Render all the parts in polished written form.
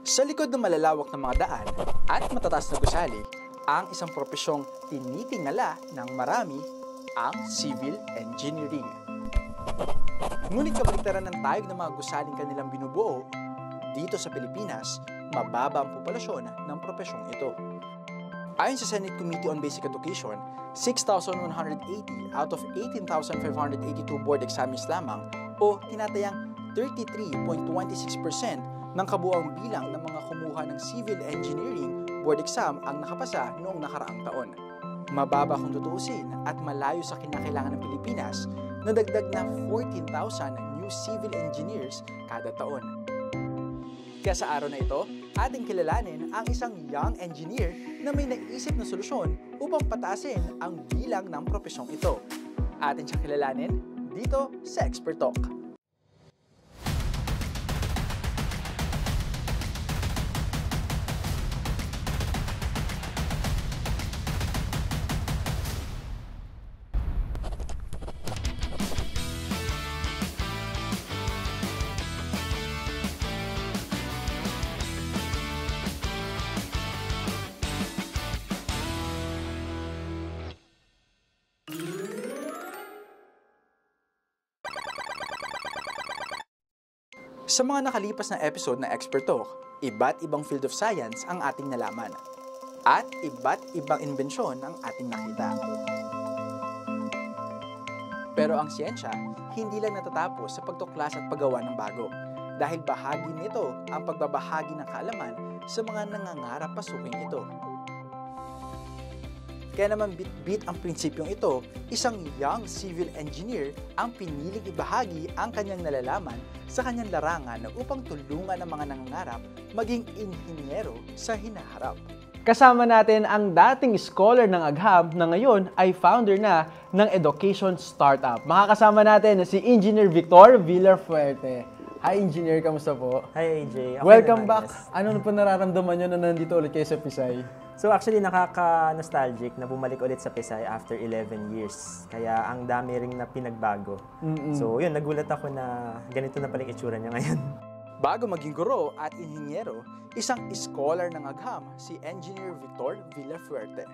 Sa likod ng malalawak na mga daan at matataas na gusali, ang isang propesyong tinitingala ng marami, ang civil engineering. Ngunit kabaliktaran ng tayog ng mga gusaling kanilang binubuo, dito sa Pilipinas, mababa ang populasyon ng propesyong ito. Ayon sa Senate Committee on Basic Education, 6,180 out of 18,582 board examiners lamang o tinatayang 33.26% ng kabuuang bilang ng mga kumuha ng civil engineering board exam ang nakapasa noong nakaraang taon. Mababa kung tutuusin at malayo sa kinakailangan ng Pilipinas na dagdag na 14,000 new civil engineers kada taon. Kaya sa araw na ito, ating kilalanin ang isang young engineer na may naisip na solusyon upang pataasin ang bilang ng propesyong ito. Atin siyang kilalanin dito sa Expert Talk. Sa mga nakalipas na episode na Expert Talk, iba't ibang field of science ang ating nalaman at iba't ibang imbensyon ang ating nakita. Pero ang siyensya, hindi lang natatapos sa pagtuklas at paggawa ng bago dahil bahagi nito ang pagbabahagi ng kaalaman sa mga nangangarap pasukin ito. Kaya naman bit-bit ang prinsipyong ito, isang young civil engineer ang piniling ibahagi ang kanyang nalalaman sa kanyang larangan upang tulungan ang mga nangangarap maging inhinyero sa hinaharap. Kasama natin ang dating scholar ng Agham na ngayon ay founder na ng education startup. Makakasama natin si Engineer Victor Villafuerte. Hi Engineer, kamusta po? Hi AJ. Okay, welcome back. Ano po nararamdaman nyo na nandito ulit kayo sa Pisay? So actually nakaka-nostalgic na bumalik ulit sa Pisay after 11 years. Kaya ang dami ring na pinagbago. So yun, nagulat ako na ganito na pala yung itsura niya ngayon. Bago maging guro at inhinyero, isang scholar ng Agham si Engineer Victor Villafuerte.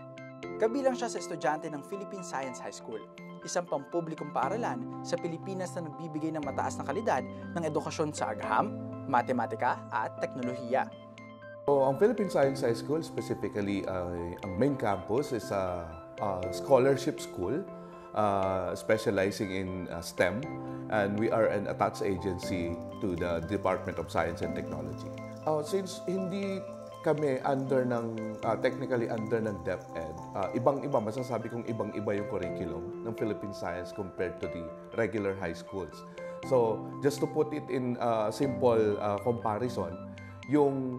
Kabilang siya sa estudyante ng Philippine Science High School, isang pampublikong paaralan sa Pilipinas na nagbibigay ng mataas na kalidad ng edukasyon sa agham, matematika at teknolohiya. So, ang Philippine Science High School, specifically, ang main campus is a scholarship school specializing in STEM, and we are an attached agency to the Department of Science and Technology. Since hindi kami technically under ng DepEd, ibang-iba, masasabi kong ibang-iba yung curriculum ng Philippine Science compared to the regular high schools. So, just to put it in simple comparison, yung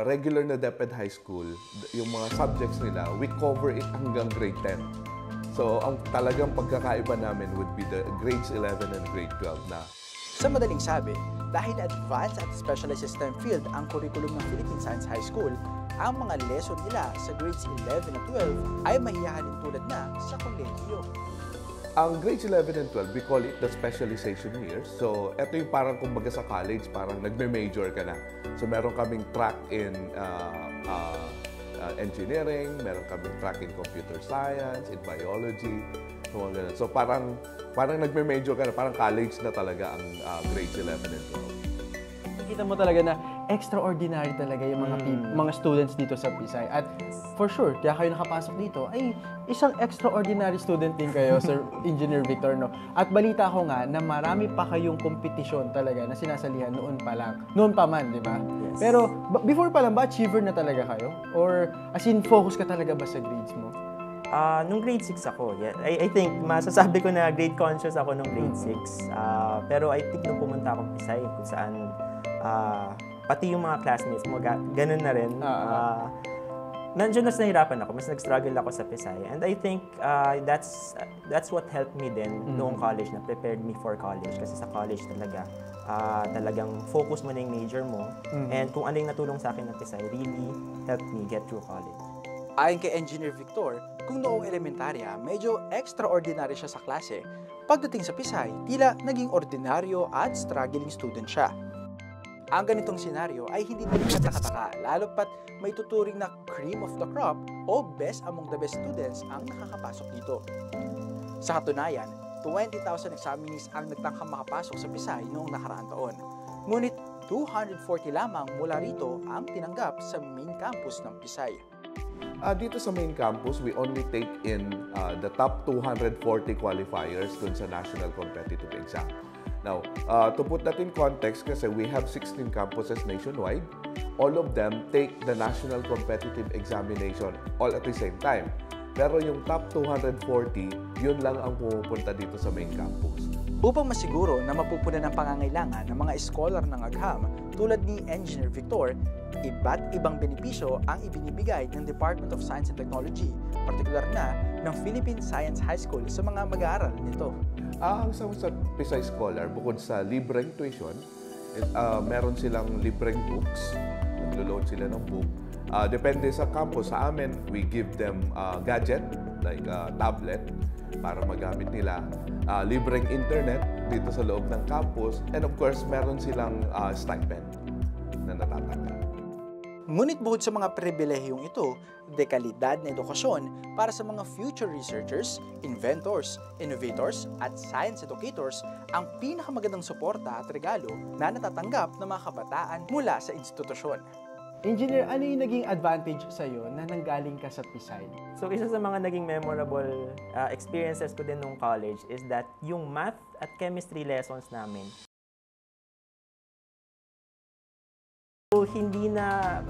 regular na DepEd High School, yung mga subjects nila, we cover it hanggang grade 10. So, ang talagang pagkakaiba namin would be the grades 11 and grade 12 na. Sa madaling sabi, dahil advanced at specialized STEM field ang curriculum ng Philippine Science High School, ang mga lesson nila sa grades 11 at 12 ay mahihahalin tulad na sa kolehiyo. Ang grades 11 and 12, we call it the specialization years. So, ito yung parang kumbaga sa college, parang nagme-major ka na. So, meron kaming track in engineering, meron kaming track in computer science, in biology, so parang nagme-major ka na, parang college na talaga ang grades 11 and 12. Nakikita mo talaga na extraordinary talaga yung mga students dito sa Pisay. At for sure, kaya kayo nakapasok dito, ay isang extraordinary student din kayo, Sir Engineer Victor, no? At balita ko nga na marami pa kayong kompetisyon talaga na sinasalihan noon pa lang. Noon pa man, di ba? Yes. Pero before pa lang ba, achiever na talaga kayo? Or as in, focus ka talaga ba sa grades mo? Nung grade 6 ako, yeah, I think masasabi ko na grade conscious ako nung grade 6. Pero I think nung pumunta akong Pisay, kung saan pati yung mga classmates mo, ganun na rin. Nandiyan mas nahirapan ako, mas nag-struggle ako sa Pisay. And I think that's what helped me din noong college, na prepared me for college. Kasi sa college talagang focus mo na yung major mo. And kung ano yung natulong sa akin ng Pisay really helped me get through college. Ayon kay Engineer Victor, kung noong elementarya, medyo extraordinary siya sa klase, pagdating sa Pisay, tila naging ordinaryo at struggling student siya. Ang ganitong senaryo ay hindi na nakakataka, lalo pat may tuturing na cream of the crop o best among the best students ang nakakapasok dito. Sa katunayan, 20,000 examinees ang nagtangkang makapasok sa Pisay noong nakaraang taon. Ngunit 240 lamang mula rito ang tinanggap sa main campus ng Pisay. Dito sa main campus, we only take in the top 240 qualifiers dun sa national competitive exam. Now, to put that in context, kasi we have 16 campuses nationwide, all of them take the national competitive examination all at the same time. Pero yung top 240, yun lang ang pumupunta dito sa main campus. Upang masiguro na mapupunan ang pangangailangan ng mga scholar ng Agham tulad ni Engineer Victor, iba't ibang benepisyo ang ibinibigay ng Department of Science and Technology, partikular na ng Philippine Science High School sa mga mag-aaral nito. Ang sa Pisay Scholar, bukod sa libreng tuition, meron silang libreng books. Naglo-load sila ng book. Depende sa campus. Sa amin, we give them gadget, like tablet, para magamit nila. Libreng internet dito sa loob ng campus. And of course, meron silang stipend na natatanggap. Ngunit bukod sa mga pribilehiyong ito, dekalidad na edukasyon para sa mga future researchers, inventors, innovators at science educators ang pinakamagandang suporta at regalo na natatanggap ng mga kabataan mula sa institusyon. Engineer, ano yung naging advantage sa'yo na nanggaling ka sa Pisay? So isa sa mga naging memorable experiences ko din nung college is that yung math at chemistry lessons namin, so, hindi na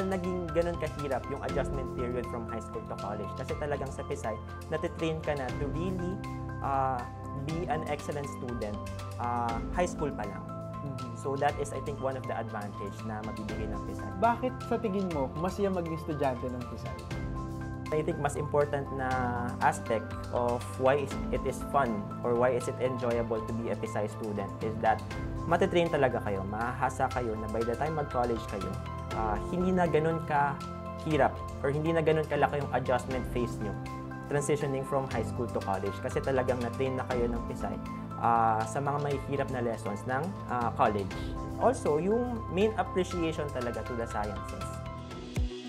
naging ganun kahirap yung adjustment period from high school to college. Kasi talagang sa Pisay, natitrain ka na to really be an excellent student high school pa lang. So that is, I think, one of the advantage na mabibigay ng Pisay. Bakit sa tingin mo, masaya maging estudyante ng Pisay? I think mas important na aspect of why it is fun or why is it enjoyable to be a Pisay student is that matitrain talaga kayo, mahahasa kayo na by the time mag-college kayo, hindi na ganun ka-hirap or hindi na ganun kalaki yung adjustment phase nyo transitioning from high school to college kasi talagang na-train na kayo ng Pisay sa mga may hirap na lessons ng college. Also, yung main appreciation talaga to the sciences.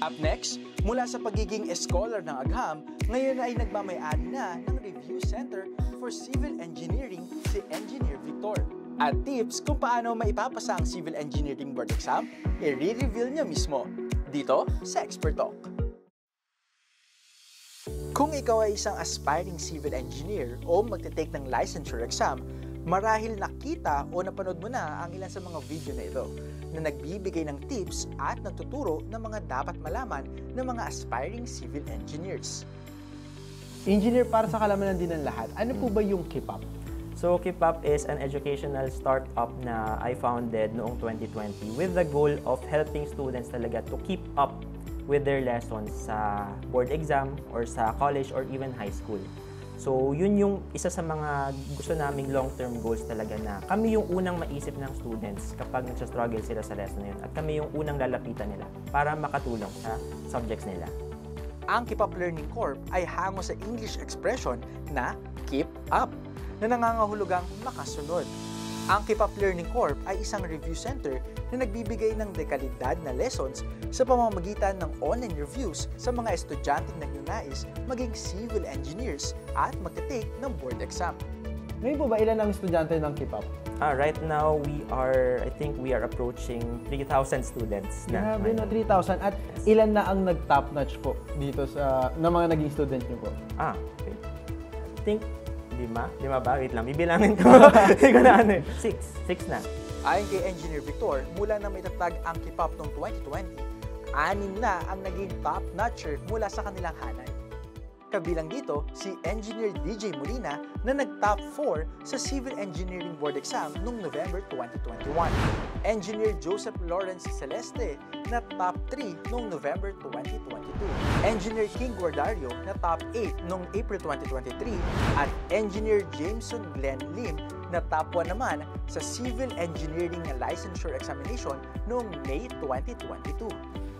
Up next, mula sa pagiging scholar ng Agham, ngayon ay nagmamay-ari na ng Review Center for Civil Engineering si Engineer Victor. At tips kung paano maipapasa ang Civil Engineering Board Exam, i-reveal niya mismo dito sa Expert Talk. Kung ikaw ay isang aspiring civil engineer o magte-take ng licensure exam, marahil nakita o napanood mo na ang ilan sa mga video na ito na nagbibigay ng tips at nagtuturo ng mga dapat malaman ng mga aspiring civil engineers. Engineer, para sa kalamanan din ng lahat, ano po ba yung KeepUp? So, KeepUp is an educational startup na I founded noong 2020 with the goal of helping students talaga to keep up with their lessons sa board exam or sa college or even high school. So, yun yung isa sa mga gusto naming long-term goals talaga na kami yung unang maisip ng students kapag nagsastruggle sila sa lesson na yun at kami yung unang lalapitan nila para makatulong sa subjects nila. Ang KeepUp Learning Corp ay hango sa English expression na keep up, na nangangahulugang makasunod. Ang KeepUp Learning Corp ay isang review center na nagbibigay ng dekalidad na lessons sa pamamagitan ng online reviews sa mga estudyanteng nagnanais maging civil engineers at magte-take ng board exam. Ngayon po ba ilan ang estudyante ng KeepUp? Right now, I think we are approaching 3,000 students. Grabe na, 3,000. At ilan na ang nag-top notch po dito na mga naging student niyo po? Okay. I think 5 ba? Wait lang, bibilangin ko. Hindi ko na ano. 6 na. Ayon kay Engineer Victor, mula na may tatag ang KeepUp noong 2020, 6 na ang naging top-notcher mula sa kanilang hanay. Kabilang dito si Engineer DJ Molina na nag-top 4 sa Civil Engineering Board Exam noong November 2021. Engineer Joseph Lawrence Celeste na top 3 noong November 2022. Engineer King Guardario na top 8 noong April 2023 at Engineer Jameson Glenn Lim na top 1 naman sa Civil Engineering Licensure Examination noong May 2022.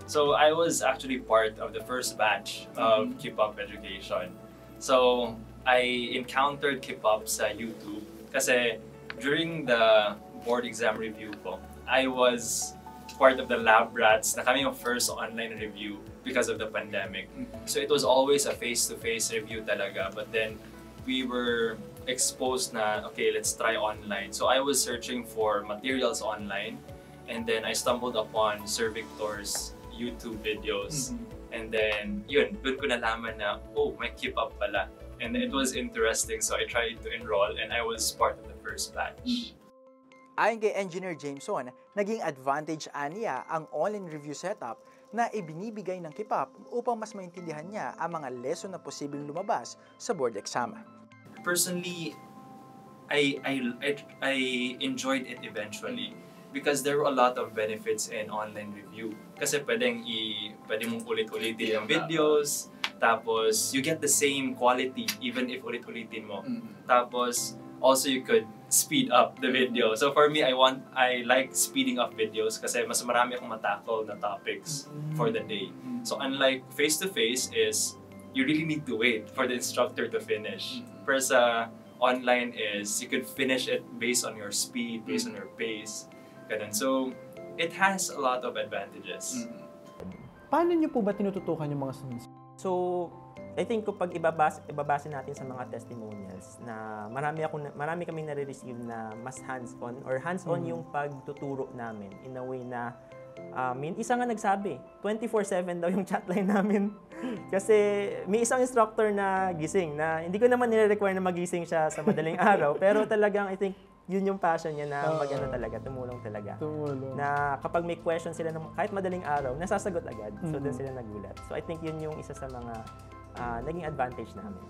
So I was actually part of the first batch of KeepUp education. So I encountered KeepUp sa YouTube kasi during the board exam review ko, I was part of the lab rats na kami yung first online review because of the pandemic. So it was always a face-to-face review talaga. But then we were exposed na, okay, let's try online. So I was searching for materials online, and then I stumbled upon Sir Victor's YouTube videos. And then, yun, doon ko nalaman na, oh, may keep up pala. And it was interesting, so I tried to enroll and I was part of the first batch. Ayon kay Engineer Jameson, naging advantage aniya ang online review setup na ibinibigay ng KIPAP upang mas maintindihan niya ang mga lesson na posibleng lumabas sa board exam. Personally, I enjoyed it eventually because there were a lot of benefits in online review. Kasi pwede mong ulit-ulitin yung videos, tapos you get the same quality even if ulit-ulitin mo. Tapos also you could speed up the video. So for me, I like speeding up videos kasi mas marami akong matackle na topics for the day. So unlike face-to-face is you really need to wait for the instructor to finish. Pero sa online is you could finish it based on your speed, based on your pace. Ganun. So it has a lot of advantages. Paano niyo po ba tinututukan yung mga students? So, I think kapag ibabase natin sa mga testimonials na marami kaming nare-receive na mas hands-on or hands-on yung pagtuturo namin in a way na isa nga nagsabi, 24/7 daw yung chatline namin. Kasi may isang instructor na gising na hindi ko naman nire-require na magising siya sa madaling araw, pero talagang I think yun yung passion niya na tumulong talaga. Na kapag may question sila kahit madaling araw, nasasagot agad. So doon sila nagulat. So I think yun yung isa sa mga naging advantage namin.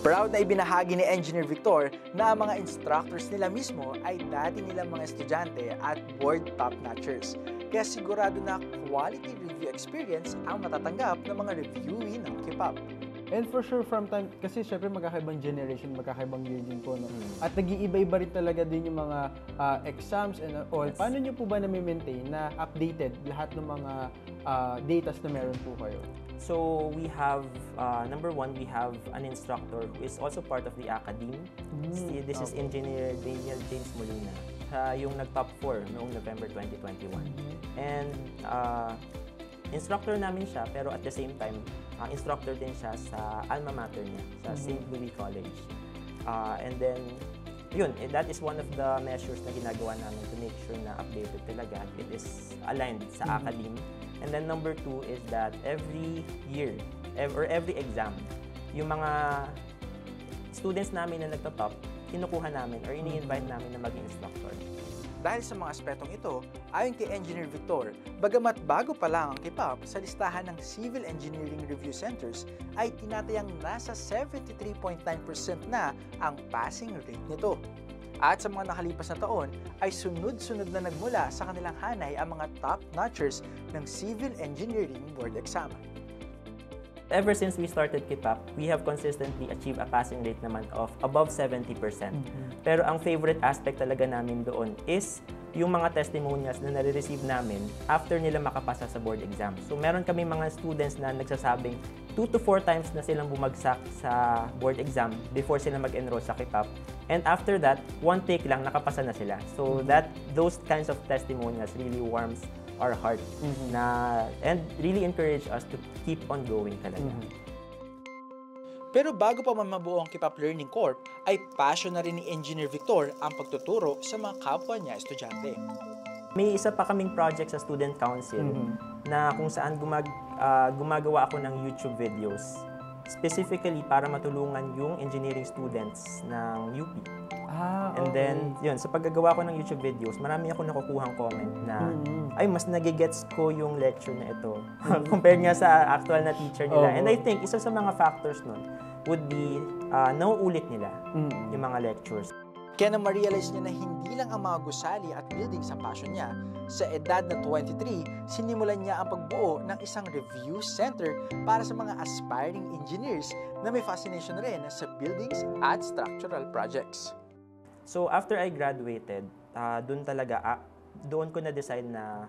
Proud na ibinahagi ni Engineer Victor na ang mga instructors nila mismo ay dati nilang mga estudyante at board top-notchers. Kaya sigurado na quality review experience ang matatanggap ng mga reviewee ng KIPAP. And for sure, from time, kasi syempre magkakaibang generation, magkakaibang year din po, no? At nag-iiba-iba rin talaga din yung mga exams and all. Yes. Paano nyo po ba na-maintain na updated lahat ng mga datas na meron po kayo? So we have, number one, we have an instructor who is also part of the academy. This is Engineer Daniel James Molina. Yung nag-top 4 noong November 2021. And instructor namin siya, pero at the same time, instructor din siya sa alma mater niya, sa St. Louis College. And then, yun, that is one of the measures na ginagawa namin to make sure na updated talaga. It is aligned sa academy. And then number 2 is that every year, or every exam, yung mga students namin na nagtotop, kinukuha namin or ini-invite namin na maging instructor. Dahil sa mga aspetong ito, ayon kay Engineer Victor, bagamat bago pa lang ang KIPAP sa listahan ng Civil Engineering Review Centers, ay tinatayang nasa 73.9% na ang passing rate nito. At sa mga nakalipas na taon, ay sunod-sunod na nagmula sa kanilang hanay ang mga top-notchers ng Civil Engineering Board Exam. Ever since we started KIPAP, we have consistently achieved a passing rate naman of above 70%. Pero ang favorite aspect talaga namin doon is yung mga testimonials na nare-receive namin after nila makapasa sa board exam. So meron kami mga students na nagsasabing 2 to 4 times na silang bumagsak sa board exam before sila mag-enroll sa KIPAP. And after that, 1 take lang nakapasa na sila. So those kinds of testimonials really warms our heart and really encourage us to keep on going talaga. Pero bago pa man mabuo ang KIPAP Learning Corp, ay passion na rin ni Engineer Victor ang pagtuturo sa mga kapwa niya estudyante. May isa pa kaming project sa Student Council na kung saan gumagawa ako ng YouTube videos specifically para matulungan yung engineering students ng UP. And then, yun, sa paggagawa ko ng YouTube videos, marami ako nakukuhang comment na, ay, mas nagigets ko yung lecture na ito compared nga sa actual na teacher nila. And I think, isa sa mga factors nun would be, nauulit nila yung mga lectures. Kaya na ma-realize niya na hindi lang ang mga gusali at buildings ang passion niya. Sa edad na 23, sinimulan niya ang pagbuo ng isang review center para sa mga aspiring engineers na may fascination rin sa buildings at structural projects. So after I graduated, doon ko na-decide na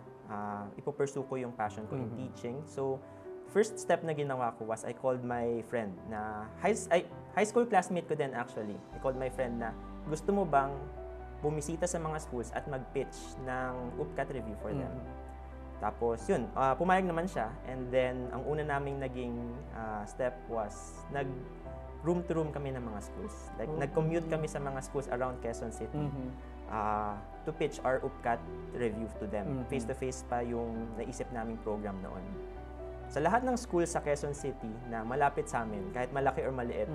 ipupursue ko yung passion ko in teaching. So first step na ginawa ko was I called my friend na high school classmate ko din actually. I called my friend na, gusto mo bang bumisita sa mga schools at mag-pitch ng UPCAT review for them. Tapos yun, pumayag naman siya, and then ang una naming naging step was room-to-room kami ng mga schools. Like, nag-commute kami sa mga schools around Quezon City to pitch our UPCAT review to them. Face-to-face pa yung naisip naming program noon. Sa lahat ng schools sa Quezon City na malapit sa amin, kahit malaki or maliit,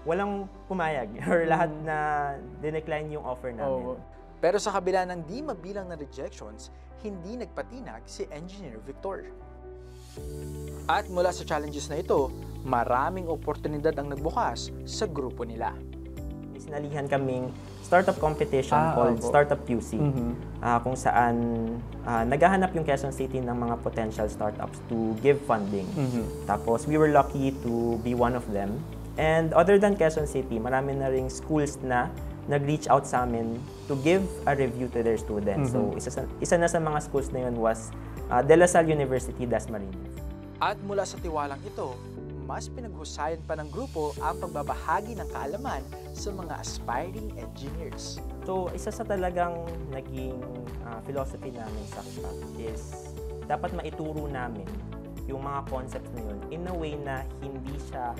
walang pumayag or lahat na dinecline yung offer namin. Pero sa kabila ng di mabilang na rejections, hindi nagpatinag si Engineer Victor. At mula sa challenges na ito, maraming oportunidad ang nagbukas sa grupo nila. Sinalihan kaming startup competition called Startup QC, kung saan naghahanap yung Quezon City ng mga potential startups to give funding. Tapos we were lucky to be one of them. And other than Quezon City, marami na ring schools na nag-reach out sa amin to give a review to their students. So isa na sa mga schools na yun was De La Salle University, Dasmariñas. At mula sa tiwalang ito, mas pinaghusayan pa ng grupo ang pagbabahagi ng kaalaman sa mga aspiring engineers. So, isa sa talagang naging philosophy namin sa CPAC is dapat maituro namin yung mga concepts na yun in a way na hindi siya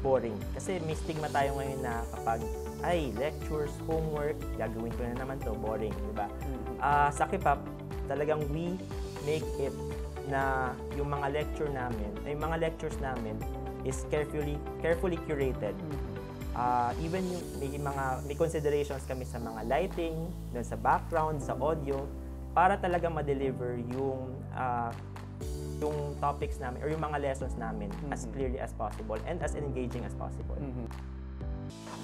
boring. Kasi may stigma tayo ngayon na kapag, lectures, homework, gagawin ko na naman to, boring, di ba? Sa CPAC, talagang we make it na yung mga lectures namin is carefully curated. Even yung may considerations kami sa mga lighting, dun sa background, sa audio, para talaga ma-deliver yung topics namin or yung mga lessons namin as clearly as possible and as engaging as possible.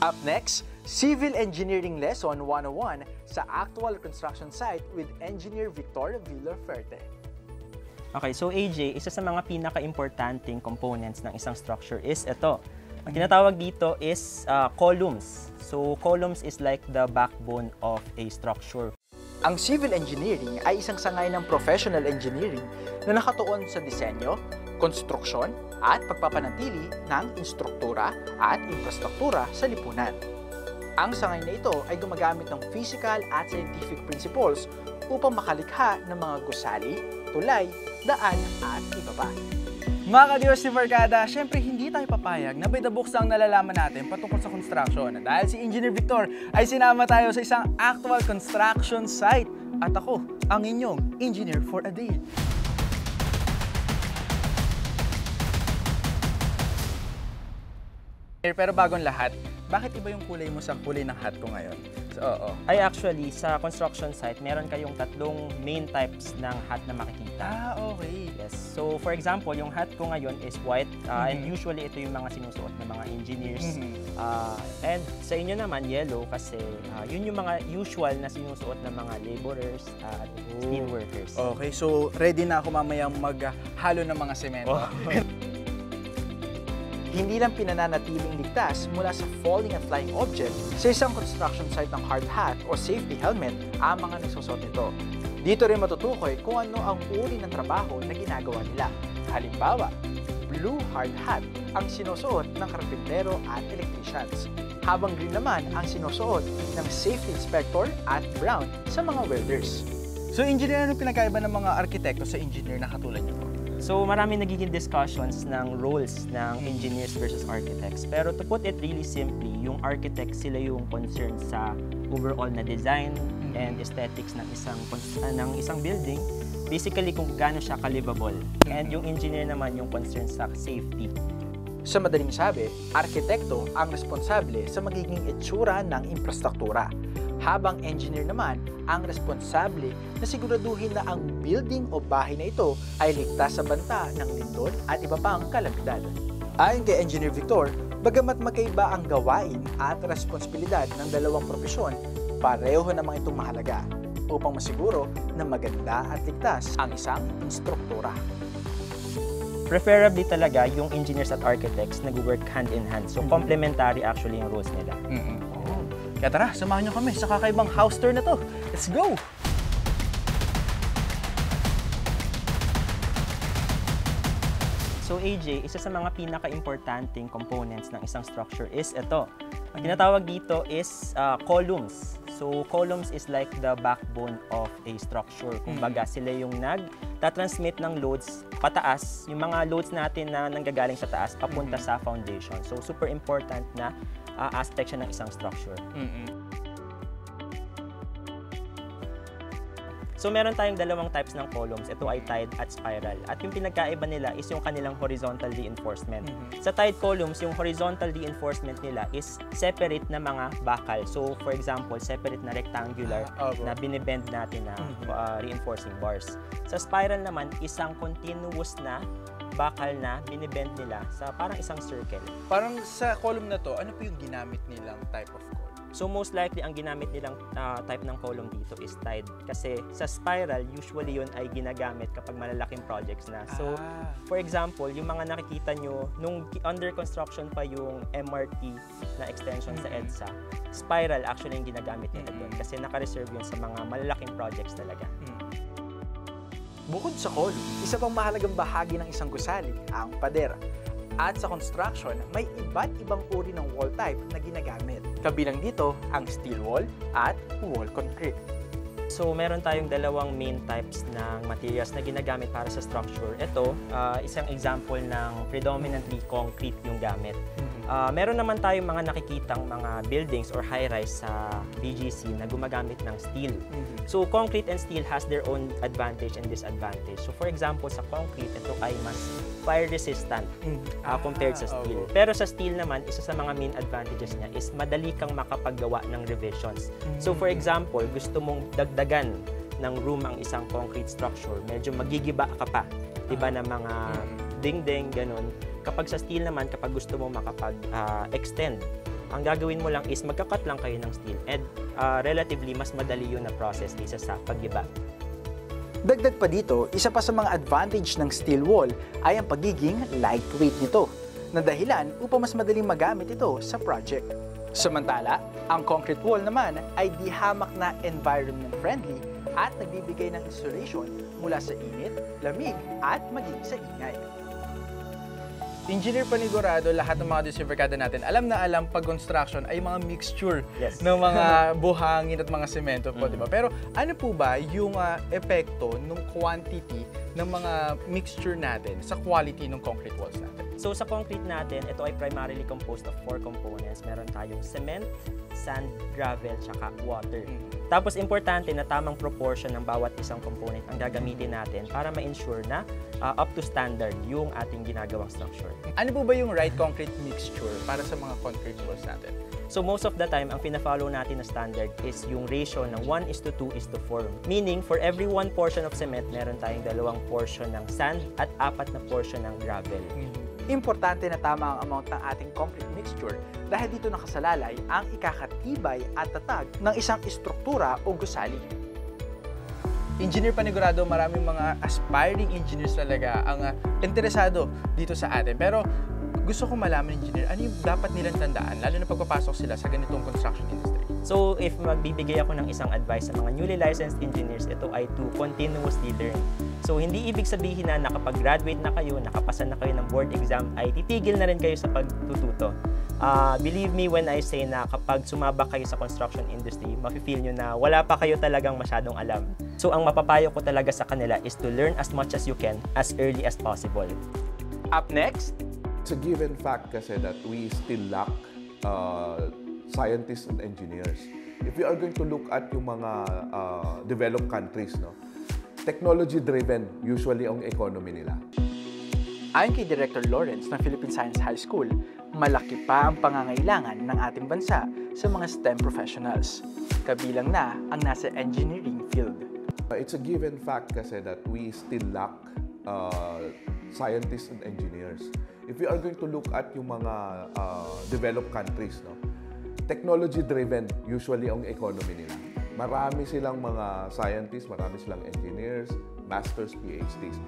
Up next, Civil Engineering Lesson 101 sa actual construction site with Engineer Victor Villaferte. Okay, so AJ, isa sa mga pinaka-importanting components ng isang structure is ito. Ang tinatawag dito is columns. So, columns is like the backbone of a structure. Ang civil engineering ay isang sangay ng professional engineering na nakatuon sa disenyo, konstruksyon, at pagpapanatili ng instruktura at infrastruktura sa lipunan. Ang sangay na ito ay gumagamit ng physical at scientific principles upang makalikha ng mga gusali, tulay, daan, at iba pa. Mga ka-Diyos si Barkada, syempre hindi tayo papayag na by the books ang nalalaman natin patungkol sa construction. Dahil si Engineer Victor ay sinama tayo sa isang actual construction site. At ako, ang inyong engineer for a day. Pero bagong lahat, bakit iba yung kulay mo sa kulay ng hat ko ngayon? Ay actually, sa construction site, meron kayong tatlong main types ng hat na makikita. Okay. Yes. So, for example, yung hat ko ngayon is white, and usually ito yung mga sinusuot ng mga engineers. And sa inyo naman, yellow, kasi yun yung mga usual na sinusuot ng mga laborers at steel workers. Okay, so ready na ako mamayang maghalo ng mga semento. Hindi lang pinananatiling ligtas mula sa falling at flying object sa isang construction site ng hard hat o safety helmet ang mga nagsusot nito. Dito rin matutukoy kung ano ang uri ng trabaho na ginagawa nila. Halimbawa, blue hard hat ang sinusuot ng karpintero at electricians, habang green naman ang sinusuot ng safety inspector at brown sa mga welders. So engineer, ano pinagkaiba ng mga arkitekto sa engineer na katulad niyo? So, marami nagiging discussions ng roles ng engineers versus architects. Pero to put it really simply, yung architects sila yung concerned sa overall na design and aesthetics ng isang building. Basically, kung gaano siya ka-livable. And yung engineer naman yung concerned sa safety. Sa madaling sabi, arkitekto ang responsable sa magiging itsura ng infrastruktura, habang engineer naman ang responsable na siguraduhin na ang building o bahay na ito ay ligtas sa banta ng lindol at iba pang kalamidad. Ayon kay Engineer Victor, bagamat magkaiba ang gawain at responsibilidad ng dalawang propesyon, pareho namang itong mahalaga upang masiguro na maganda at ligtas ang isang instruktura. Preferably talaga yung engineers at architects nag-work hand in hand. So, complementary actually yung roles nila. Kaya tara, samahan nyo kami sa kakaibang house tour na to. Let's go! So AJ, isa sa mga pinaka-importanting components ng isang structure is ito. Ang tinatawag dito is columns. So, columns is like the backbone of a structure. Kumbaga, sila yung nag-transmit ng loads pataas, yung mga loads natin na nanggagaling sa taas, papunta sa foundation. So, super important na aspect siya ng isang structure. So, meron tayong dalawang types ng columns. Ito ay tied at spiral. At yung pinagkaiba nila is yung kanilang horizontal reinforcement. Sa tied columns, yung horizontal reinforcement nila is separate na mga bakal. So, for example, separate na rectangular na binibend natin na reinforcing bars. Sa spiral naman, isang continuous na bakal na binibend nila sa parang isang circle. Parang sa column na to, ano po yung ginamit nilang type of column? So most likely, ang ginamit nilang type ng column dito is tied. Kasi sa spiral, usually yun ay ginagamit kapag malalaking projects na. So, for example, yung mga nakikita nyo, nung under construction pa yung MRT na extension sa EDSA, spiral actually yung ginagamit nila doon. Kasi naka-reserve yun sa mga malalaking projects talaga. Bukod sa column, isa pang mahalagang bahagi ng isang gusali, ang pader. At sa construction, may iba't ibang uri ng wall type na ginagamit. Kabilang dito ang steel wall at wall concrete. So, meron tayong dalawang main types ng materials na ginagamit para sa structure. Ito, isang example ng predominantly concrete yung gamit. Meron naman tayong mga nakikitang mga buildings or high-rise sa BGC na gumagamit ng steel. So, concrete and steel has their own advantage and disadvantage. So, for example, sa concrete, ito ay mas fire resistant compared sa steel. Pero sa steel naman, isa sa mga main advantages niya is madali kang makapaggawa ng revisions. So, for example, gusto mong dagdagan ng room ang isang concrete structure, medyo magigiba ka pa, diba, ng mga dingding, ganun. Kapag sa steel naman, kapag gusto mo makapag-extend, ang gagawin mo lang is magkakat lang kayo ng steel and relatively mas madali yun na process kaysa sa pag-iba. Dagdag pa dito, isa pa sa mga advantage ng steel wall ay ang pagiging lightweight nito, na dahilan upang mas madaling magamit ito sa project. Samantala, ang concrete wall naman ay di hamak na environment-friendly at nagbibigay ng insulation mula sa init, lamig at maging sa ingay. Engineer Panigurado, lahat ng mga discoverkada natin, alam na alam pag construction ay mga mixture Yes. ng mga buhangin at mga semento po, di ba? Pero ano po ba yung epekto ng quantity ng mga mixture natin sa quality ng concrete walls natin? So sa concrete natin, ito ay primarily composed of 4 components. Meron tayong cement, sand, gravel, tsaka water. Tapos importante na tamang proportion ng bawat isang component ang gagamitin natin para ma-ensure na up to standard yung ating ginagawang structure. Ano po ba yung right concrete mixture para sa mga concrete walls natin? So most of the time, ang pina-follow natin na standard is yung ratio ng 1:2:4. Meaning, for every 1 portion of cement, meron tayong 2 portion ng sand at 4 na portion ng gravel. Importante na tama ang amount ng ating concrete mixture dahil dito nakasalalay ang ikakatibay at tatag ng isang istruktura o gusali. Engineer Panigurado, maraming mga aspiring engineers talaga ang interesado dito sa atin. Pero gusto ko malaman, engineer, ano yung dapat nilang tandaan, lalo na pagpapasok sila sa ganitong construction industry? So, if magbibigay ako ng isang advice sa mga newly licensed engineers, ito ay to continuously learn. So, hindi ibig sabihin na nakapag-graduate na kayo, nakapasa na kayo ng board exam, ay titigil na rin kayo sa pagtututo. Believe me when I say na kapag sumabak kayo sa construction industry, mafe-feel nyo na wala pa kayo talagang masyadong alam. So, ang mapapayo ko talaga sa kanila is to learn as much as you can, as early as possible. Up next, It's a given fact kasi that we still lack scientists and engineers. If we are going to look at yung mga developed countries, no, technology-driven usually ang economy nila. ayon kay Director Lawrence ng Philippine Science High School, malaki pa ang pangangailangan ng ating bansa sa mga STEM professionals. Kabilang na ang nasa engineering field. It's a given fact kasi that we still lack scientists and engineers. If we are going to look at yung mga developed countries, no, technology-driven usually ang economy nila. Marami silang mga scientists, marami silang engineers, masters, PhDs.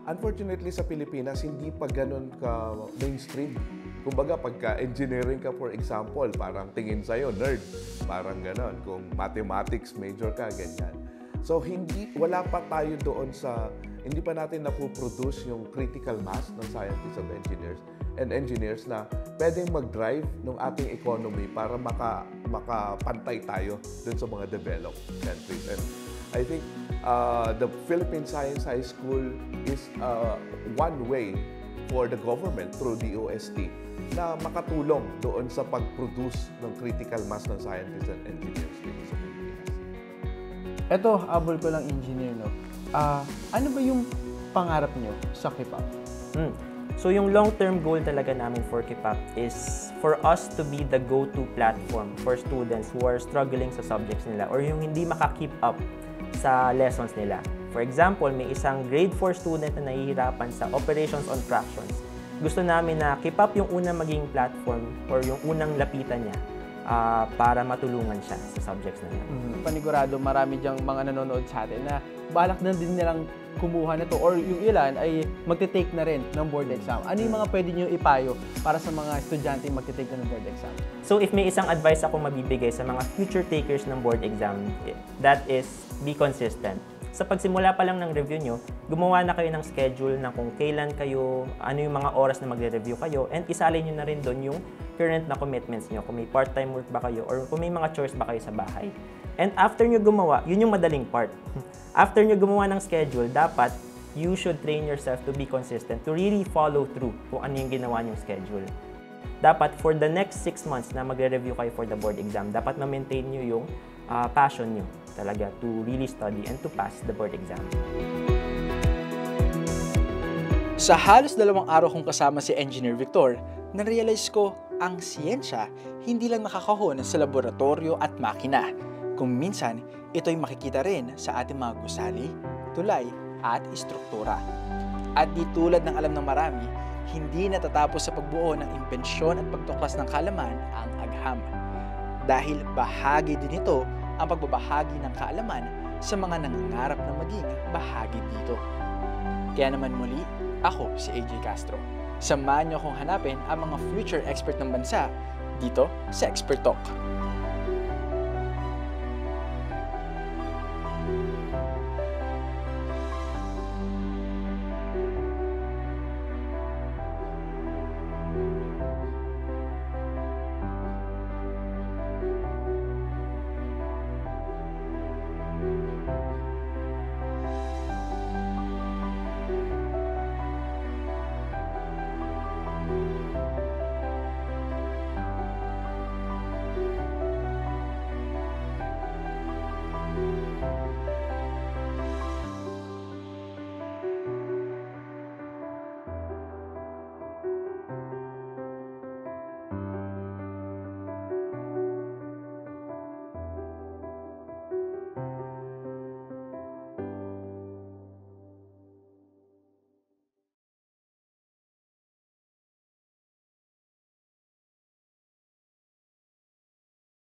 Unfortunately, sa Pilipinas, hindi pa ganun ka mainstream. Kumbaga, pagka engineering ka, for example, parang tingin sa'yo, nerd. Parang ganon. Kung mathematics major ka, ganyan. So, wala pa tayo doon hindi pa natin napoproduce yung critical mass ng scientists and engineers na pwedeng mag-drive ng ating economy para makapantay tayo dun sa mga developed countries. And I think the Philippine Science High School is one way for the government through the OST na makatulong doon sa pag-produce ng critical mass ng scientists and engineers dito sa Pilipinas. Eto, habol ko lang engineer, no? Ano ba yung pangarap nyo sa KIPAP? So yung long-term goal talaga namin for KIPAP is for us to be the go-to platform for students who are struggling sa subjects nila or yung hindi maka-keep up sa lessons nila. For example, may isang grade 4 student na nahihirapan sa operations on fractions. Gusto namin na KIPAP yung unang maging platform or yung unang lapitan niya para matulungan siya sa subjects na yan. Panigurado, marami diyang mga nanonood sa atin na balak na din nilang kumuha na to or yung ilan ay magte-take na rin ng board exam. Ano yung mga pwede niyo ipayo para sa mga estudyante yung magte-take na ng board exam? So if may isang advice ako mabibigay sa mga future takers ng board exam, that is be consistent. Sa pagsimula pa lang ng review nyo, gumawa na kayo ng schedule na kung kailan kayo, ano yung mga oras na magre-review kayo, and isalin nyo na rin doon yung current na commitments nyo, kung may part-time work ba kayo, or kung may mga chores ba kayo sa bahay. And after nyo gumawa, yun yung madaling part. After nyo gumawa ng schedule, dapat you should train yourself to be consistent, to really follow through kung ano yung ginawa nyong schedule. Dapat for the next 6 months na magre-review kayo for the board exam, dapat ma-maintain nyo yung passion nyo talaga to really study and to pass the board exam. Sa halos 2 araw kong kasama si Engineer Victor, na-realize ko ang siyensya hindi lang nakakahon sa laboratorio at makina. Kung minsan, ito'y makikita rin sa ating mga gusali, tulay at istruktura. At di tulad ng alam ng marami, hindi natatapos sa pagbuo ng impensyon at pagtuklas ng kaalaman ang agham. Dahil bahagi din ito ang pagbabahagi ng kaalaman sa mga nangangarap na maging bahagi dito. Kaya naman muli, ako si AJ Castro. Samahan niyo akong hanapin ang mga future expert ng bansa dito sa Expert Talk.